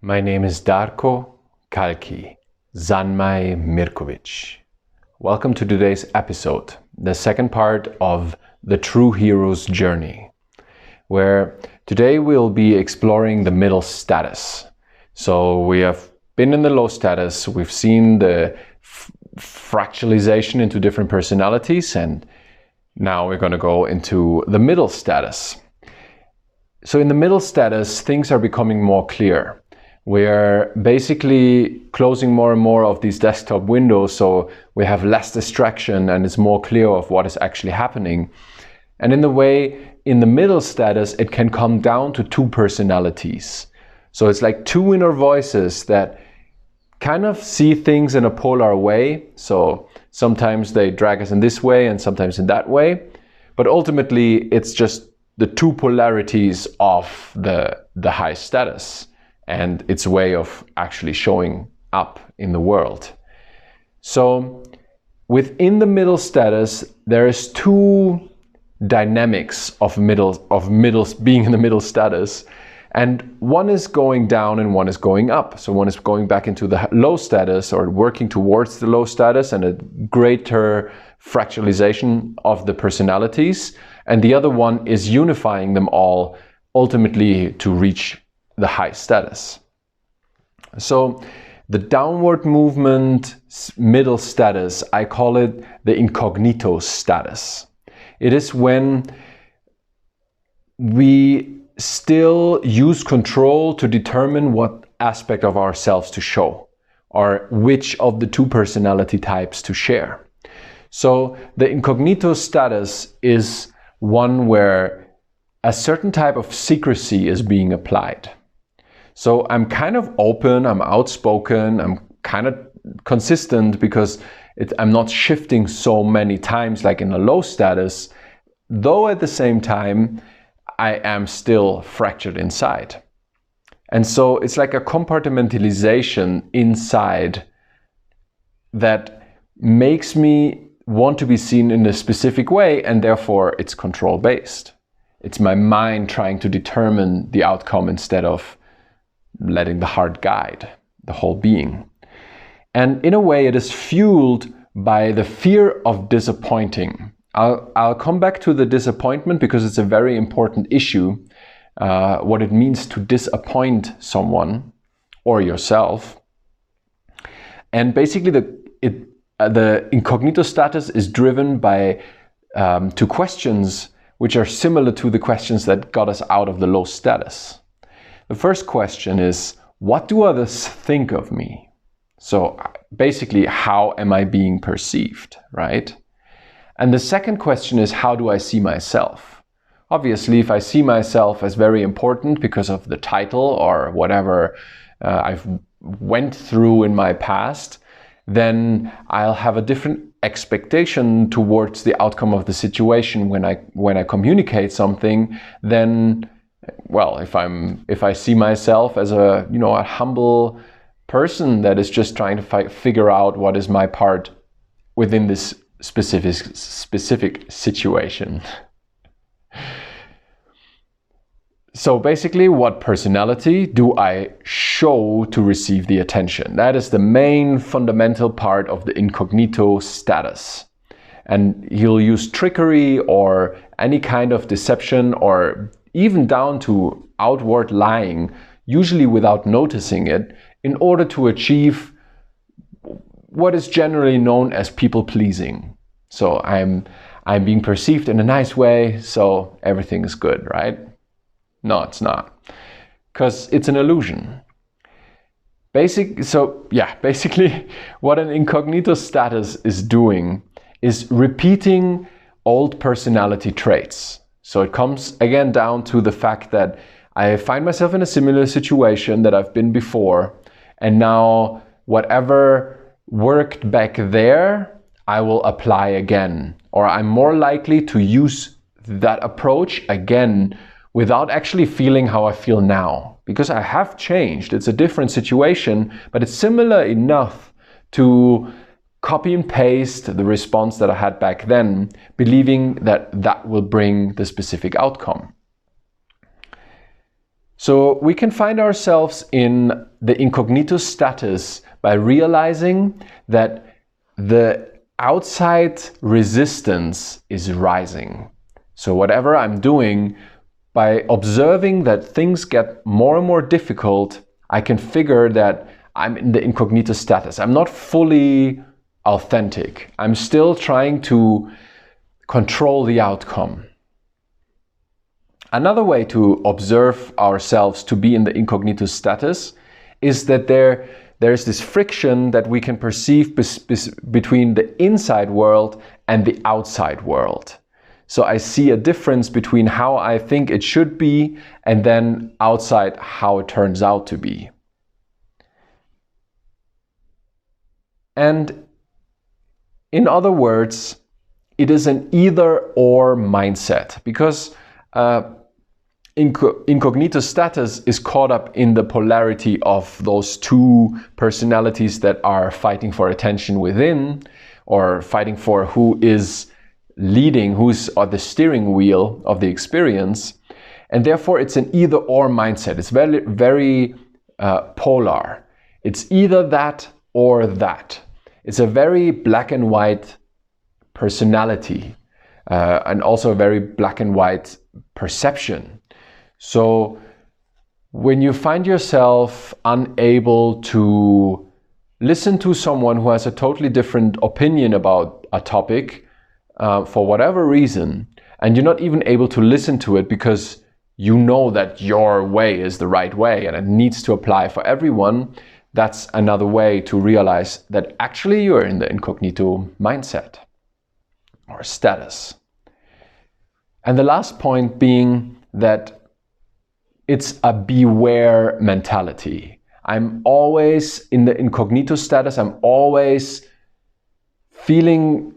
My name is Darko Kalki Zanmai Mirkovic. Welcome to today's episode, the second part of the True Hero's Journey, where today we'll be exploring the middle status. So we have been in the low status, we've seen the fractalization into different personalities, and now we're going to go into the middle status. So in the middle status, things are becoming more clear. We're basically closing more and more of these desktop windows, so we have less distraction and it's more clear of what is actually happening. And in the way, in the middle status, it can come down to two personalities. So it's like two inner voices that kind of see things in a polar way. So sometimes they drag us in this way and sometimes in that way. But ultimately, it's just the two polarities of the high status and its way of actually showing up in the world. So within the middle status, there is two dynamics of being in the middle status, and one is going down and one is going up. So one is going back into the low status or working towards the low status and a greater fractalization of the personalities, and the other one is unifying them all ultimately to reach the high status. So the downward movement middle status, I call it the incognito status. It is when we still use control to determine what aspect of ourselves to show or which of the two personality types to share. So the incognito status is one where a certain type of secrecy is being applied. So I'm kind of open, I'm outspoken, I'm kind of consistent because I'm not shifting so many times like in a low status, though at the same time, I am still fractured inside. And so it's like a compartmentalization inside that makes me want to be seen in a specific way, and therefore it's control-based. It's my mind trying to determine the outcome instead of letting the heart guide the whole being. And in a way, it is fueled by the fear of disappointing. I'll come back to the disappointment because it's a very important issue, what it means to disappoint someone or yourself. And basically, the incognito status is driven by two questions which are similar to the questions that got us out of the low status. The first question is, what do others think of me? So basically, how am I being perceived, right? And the second question is, how do I see myself? Obviously, if I see myself as very important because of the title or whatever I've went through in my past, then I'll have a different expectation towards the outcome of the situation when I communicate something than, well, if I see myself as a humble person that is just trying to figure out what is my part within this specific situation. So basically, what personality do I show to receive the attention? That is the main fundamental part of the incognito status. And you'll use trickery or any kind of deception or even down to outward lying, usually without noticing it, in order to achieve what is generally known as people pleasing. So I'm being perceived in a nice way, so everything is good, right? No, it's not, because it's an illusion. Basically, what an incognito status is doing is repeating old personality traits. So it comes again down to the fact that I find myself in a similar situation that I've been before, and now whatever worked back there, I will apply again, or I'm more likely to use that approach again without actually feeling how I feel now, because I have changed. It's a different situation, but it's similar enough to copy and paste the response that I had back then, believing that that will bring the specific outcome. So we can find ourselves in the incognito status by realizing that the outside resistance is rising. So whatever I'm doing, by observing that things get more and more difficult, I can figure that I'm in the incognito status. I'm not fully authentic. I'm still trying to control the outcome. Another way to observe ourselves to be in the incognito status is that there is this friction that we can perceive between the inside world and the outside world. So I see a difference between how I think it should be and then outside how it turns out to be. And in other words, it is an either-or mindset, because incognito status is caught up in the polarity of those two personalities that are fighting for attention within, or fighting for who is leading, who's on the steering wheel of the experience. And therefore it's an either-or mindset. It's very, very polar. It's either that or that. It's a very black and white personality, and also a very black and white perception. So when you find yourself unable to listen to someone who has a totally different opinion about a topic, for whatever reason, and you're not even able to listen to it because you know that your way is the right way and it needs to apply for everyone, that's another way to realize that actually you're in the incognito mindset or status. And the last point being that it's a beware mentality. I'm always in the incognito status. I'm always feeling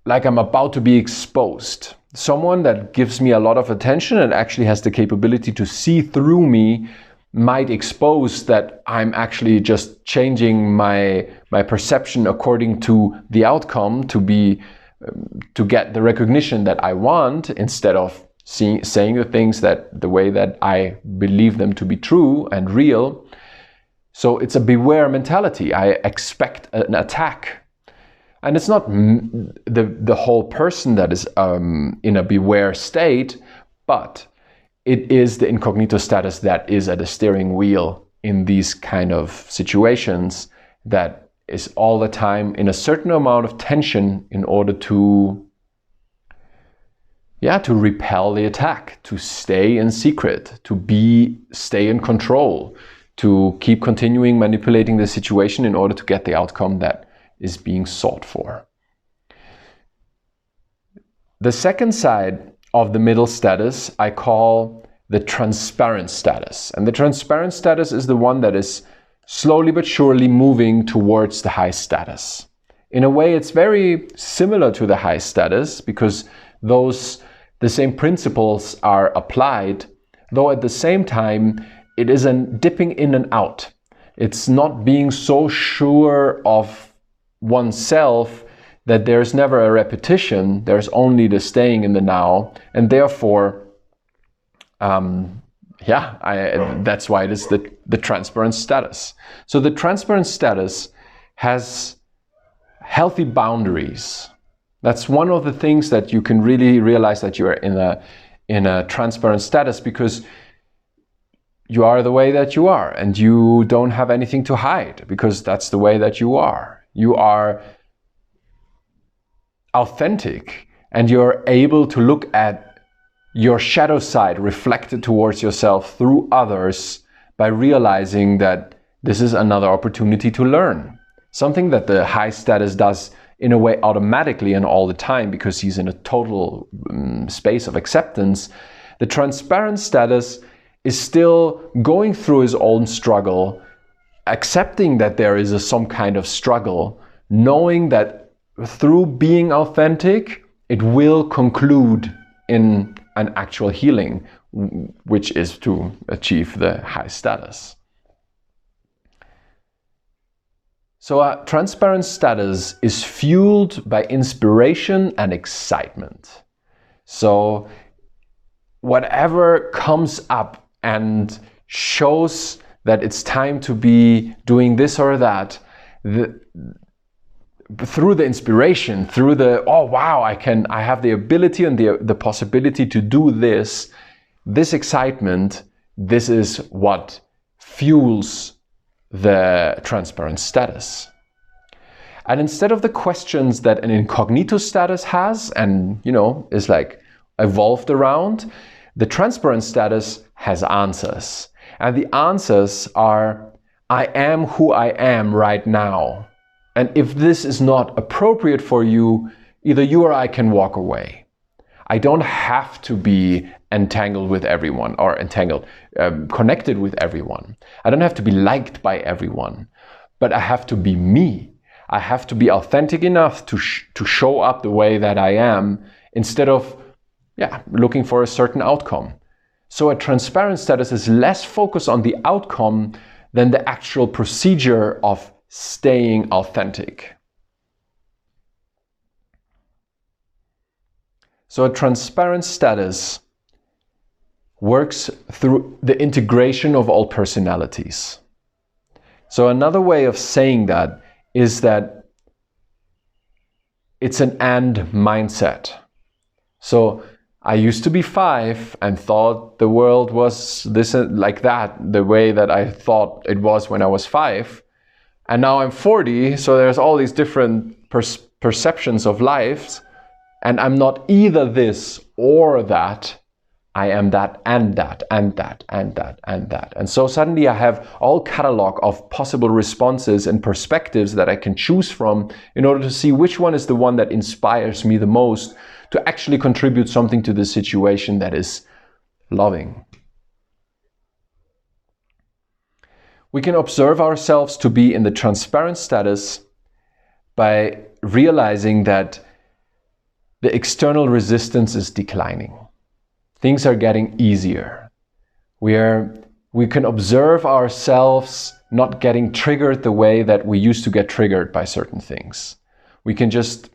like I'm about to be exposed. Someone that gives me a lot of attention and actually has the capability to see through me might expose that I'm actually just changing my perception according to the outcome to get the recognition that I want, instead of saying the things the way that I believe them to be true and real. So it's a beware mentality. I expect an attack. And it's not the whole person that is in a beware state, but it is the incognito status that is at the steering wheel in these kind of situations, that is all the time in a certain amount of tension in order to repel the attack, to stay in secret, to stay in control, to keep continuing manipulating the situation in order to get the outcome that is being sought for. The second side of the middle status I call the transparent status. And the transparent status is the one that is slowly but surely moving towards the high status. In a way, it's very similar to the high status, because the same principles are applied, though at the same time it is a dipping in and out. It's not being so sure of oneself that there's never a repetition, there's only the staying in the now, and therefore that's why it is the transparent status. So the transparent status has healthy boundaries. That's one of the things that you can really realize that you're in a transparent status, because you are the way that you are and you don't have anything to hide, because that's the way that you are. You are authentic and you're able to look at your shadow side reflected towards yourself through others by realizing that this is another opportunity to learn. Something that the high status does in a way automatically and all the time, because he's in a total space of acceptance. The transparent status is still going through his own struggle, accepting that there is some kind of struggle, knowing that through being authentic, it will conclude in an actual healing, which is to achieve the high status. So a transparent status is fueled by inspiration and excitement. So whatever comes up and shows that it's time to be doing this or that, through the inspiration, through the, oh wow, I have the ability and the possibility to do this excitement, this is what fuels the transparent status. And instead of the questions that an incognito status has and, is like evolved around, the transparent status has answers. And the answers are, I am who I am right now. And if this is not appropriate for you, either you or I can walk away. I don't have to be entangled with everyone or connected with everyone. I don't have to be liked by everyone, but I have to be me. I have to be authentic enough to show up the way that I am instead of looking for a certain outcome. So a transparent status is less focused on the outcome than the actual procedure of staying authentic. So a transparent status works through the integration of all personalities. So another way of saying that is that it's an and mindset. So I used to be 5 and thought the world was this like that, the way that I thought it was when I was 5. And now I'm 40, so there's all these different perceptions of life, and I'm not either this or that. I am that and that and that and that and that. And so suddenly I have all catalog of possible responses and perspectives that I can choose from in order to see which one is the one that inspires me the most to actually contribute something to the situation that is loving. We can observe ourselves to be in the transparent status by realizing that the external resistance is declining. Things are getting easier. We can observe ourselves not getting triggered the way that we used to get triggered by certain things. We can just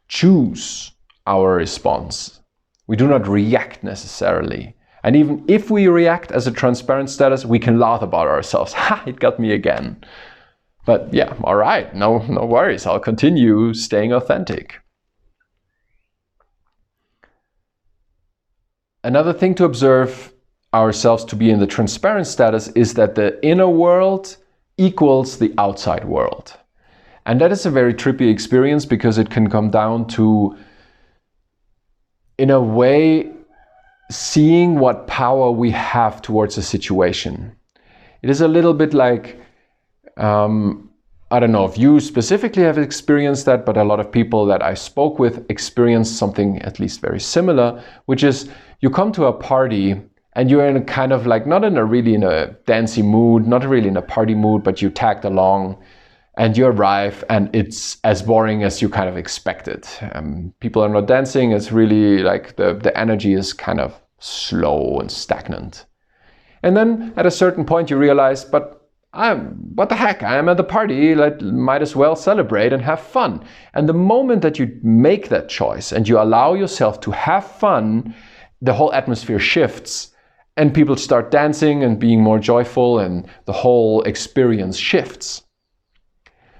choose our response. We do not react necessarily. And even if we react as a transparent status, we can laugh about ourselves. Ha, it got me again. But yeah, all right, no worries. I'll continue staying authentic. Another thing to observe ourselves to be in the transparent status is that the inner world equals the outside world. And that is a very trippy experience because it can come down to, in a way, seeing what power we have towards a situation. It is a little bit like, I don't know if you specifically have experienced that, but a lot of people that I spoke with experienced something at least very similar, which is you come to a party and you're in a kind of like, not really in a dancey mood, not really in a party mood, but you tagged along and you arrive and it's as boring as you kind of expected. People are not dancing. It's really like the energy is kind of slow and stagnant. And then at a certain point you realize, but what the heck, I am at the party, might as well celebrate and have fun. And the moment that you make that choice and you allow yourself to have fun, the whole atmosphere shifts and people start dancing and being more joyful and the whole experience shifts.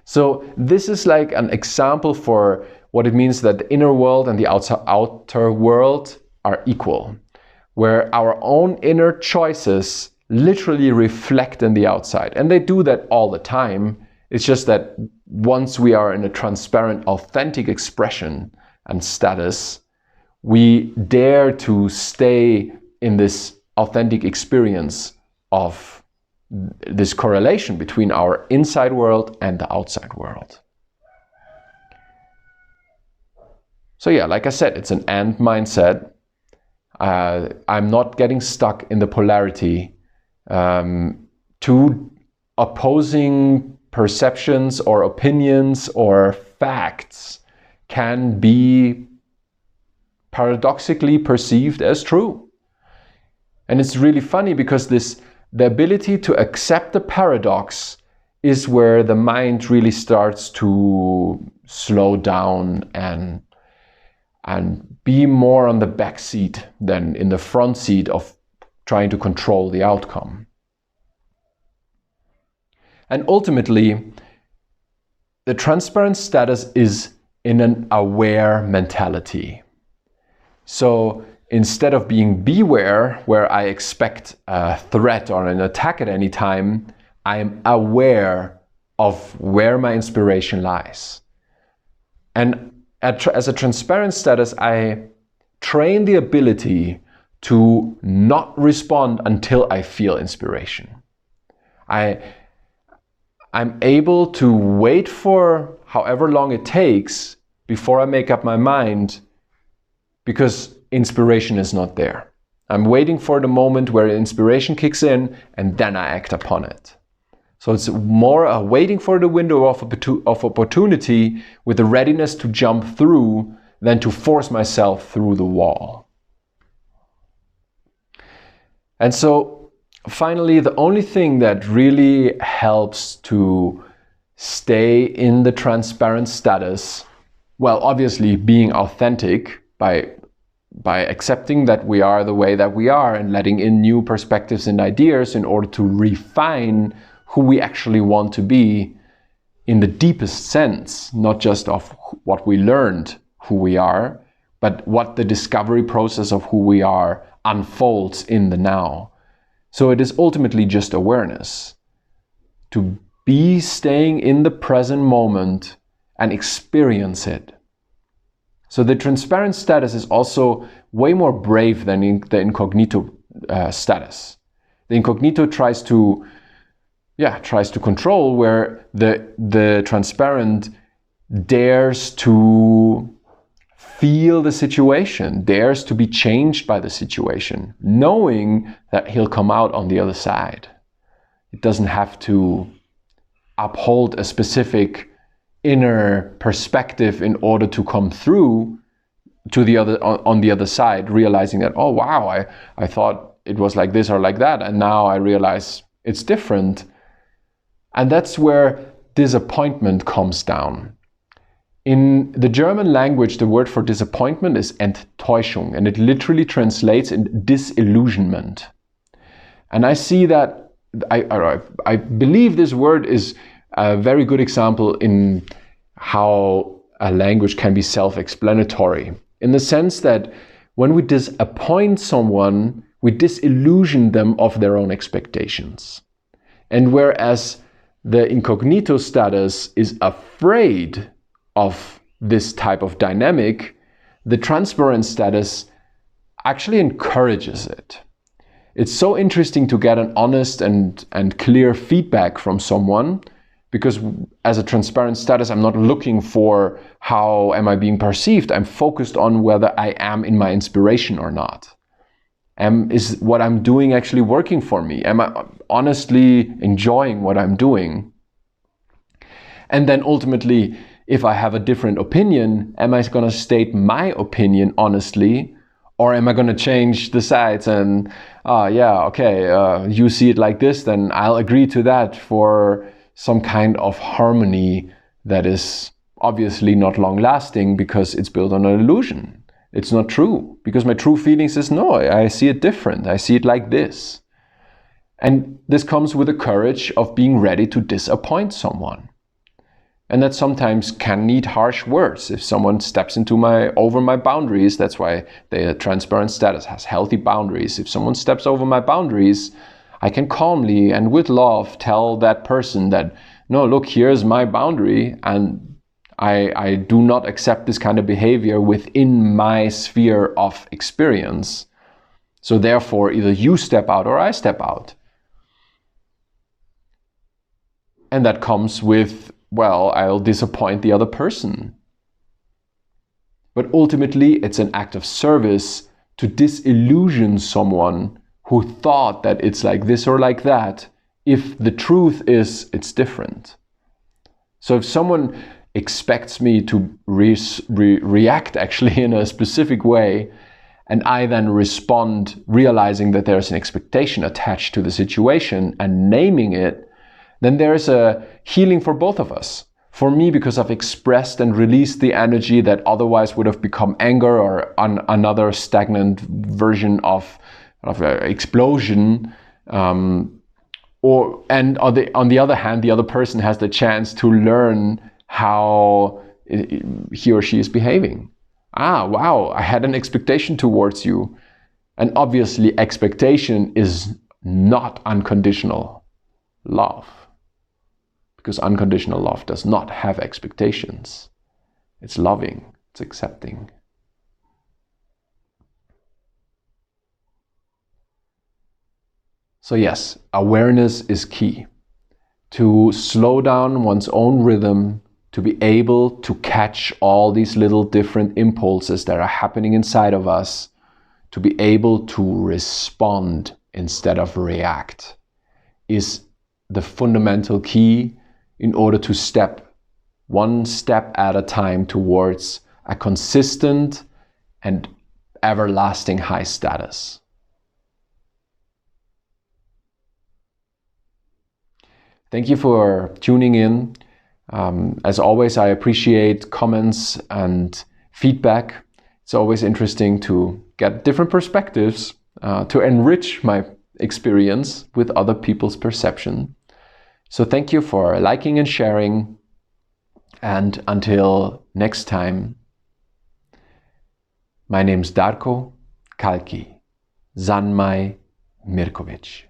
So this is like an example for what it means that the inner world and the outer world are equal, where our own inner choices literally reflect in the outside. And they do that all the time. It's just that once we are in a transparent, authentic expression and status, we dare to stay in this authentic experience of this correlation between our inside world and the outside world. So yeah, like I said, it's an and mindset. I'm not getting stuck in the polarity. Two opposing perceptions or opinions or facts can be paradoxically perceived as true. And it's really funny because the ability to accept the paradox is where the mind really starts to slow down and be more on the back seat than in the front seat of trying to control the outcome. And ultimately, the transparent status is in an aware mentality. So instead of being beware, where I expect a threat or an attack at any time, I am aware of where my inspiration lies. And as a transparent status, I train the ability to not respond until I feel inspiration. I'm able to wait for however long it takes before I make up my mind, because inspiration is not there. I'm waiting for the moment where inspiration kicks in and then I act upon it. So it's more a waiting for the window of opportunity with the readiness to jump through than to force myself through the wall. And so finally, the only thing that really helps to stay in the transparent status, well, obviously being authentic by accepting that we are the way that we are and letting in new perspectives and ideas in order to refine who we actually want to be in the deepest sense, not just of what we learned who we are, but what the discovery process of who we are unfolds in the now. So it is ultimately just awareness. To be staying in the present moment and experience it. So the transparent status is also way more brave than the incognito status. The incognito tries to control, where the transparent dares to feel the situation, dares to be changed by the situation, knowing that he'll come out on the other side. It doesn't have to uphold a specific inner perspective in order to come through to the other on the other side, realizing that, oh wow, I thought it was like this or like that, and now I realize it's different. And that's where disappointment comes down. In the German language, the word for disappointment is Enttäuschung, and it literally translates in disillusionment. And I see that, I believe this word is a very good example in how a language can be self-explanatory, in the sense that when we disappoint someone, we disillusion them of their own expectations. And whereas the incognito status is afraid of this type of dynamic, the transparent status actually encourages it. It's so interesting to get an honest and clear feedback from someone, because as a transparent status, I'm not looking for how am I being perceived. I'm focused on whether I am in my inspiration or not. Is what I'm doing actually working for me? Am I honestly enjoying what I'm doing? And then ultimately, if I have a different opinion, am I going to state my opinion honestly? Or am I going to change the sides and, you see it like this, then I'll agree to that for some kind of harmony that is obviously not long lasting because it's built on an illusion. It's not true, because my true feelings is no, I see it different. I see it like this. And this comes with the courage of being ready to disappoint someone. And that sometimes can need harsh words. If someone steps over my boundaries, that's why the transparent status has healthy boundaries. If someone steps over my boundaries, I can calmly and with love tell that person that, no, look, here's my boundary, and I do not accept this kind of behavior within my sphere of experience. So therefore, either you step out or I step out. And that comes with, well, I'll disappoint the other person. But ultimately, it's an act of service to disillusion someone who thought that it's like this or like that, if the truth is it's different. So if someone expects me to react actually in a specific way, and I then respond realizing that there's an expectation attached to the situation and naming it, then there's a healing for both of us. For me, because I've expressed and released the energy that otherwise would have become anger or another stagnant version of explosion, and on the other hand, the other person has the chance to learn how he or she is behaving. Wow, I had an expectation towards you. And obviously, expectation is not unconditional love, because unconditional love does not have expectations. It's loving, it's accepting. So yes, awareness is key. To slow down one's own rhythm, to be able to catch all these little different impulses that are happening inside of us, to be able to respond instead of react, is the fundamental key in order to step one step at a time towards a consistent and everlasting high status. Thank you for tuning in. As always, I appreciate comments and feedback. It's always interesting to get different perspectives, to enrich my experience with other people's perception. So thank you for liking and sharing. And until next time, my name's Darko Kalki Zanmai Mirkovic.